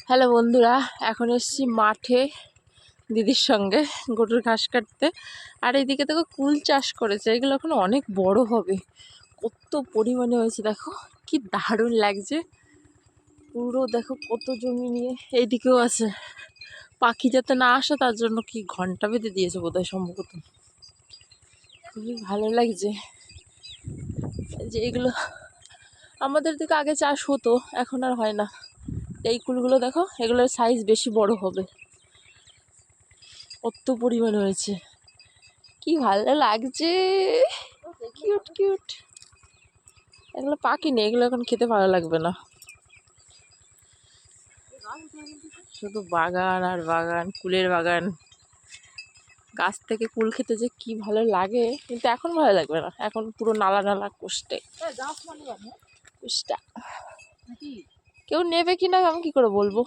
Hello বন্ধুরা, এখন এসছি মাঠে দিদির সঙ্গে গরুর ঘাস কাটতে। আর এইদিকে দেখো কুল চাষ করেছে, এগুলো এখন অনেক বড় হবে। কত পরিমাণে হয়েছে দেখো, কি দারুণ লাগছে। পুরো দেখো কত জমি নিয়ে। এইদিকেও আছে, পাখি যাতে না আসে তার জন্য কি ঘন্টা বেঁধে দিয়েছে বোধহয়, সম্ভবত। খুবই ভালো লাগছে যে এগুলো আমাদের দিকে আগে চাষ হতো, এখন আর হয় না। এই কুলগুলো দেখো, এগুলোর সাইজ বেশি বড় হবে। কত পরিমাণে হয়েছে, কি ভালো লাগছে, কিউট কিউট। এগুলো পাকেনি, এগুলো এখন খেতে ভালো লাগবে না। শুধু বাগান আর বাগান, কুলের বাগান। গাছ থেকে কুল খেতে যে কি ভালো লাগে, কিন্তু এখন ভালো লাগবে না, এখন পুরো নালা নালা কোষ্টে কোষ্টা। কেউ নেবে কিনা আমি কি করে বলবো।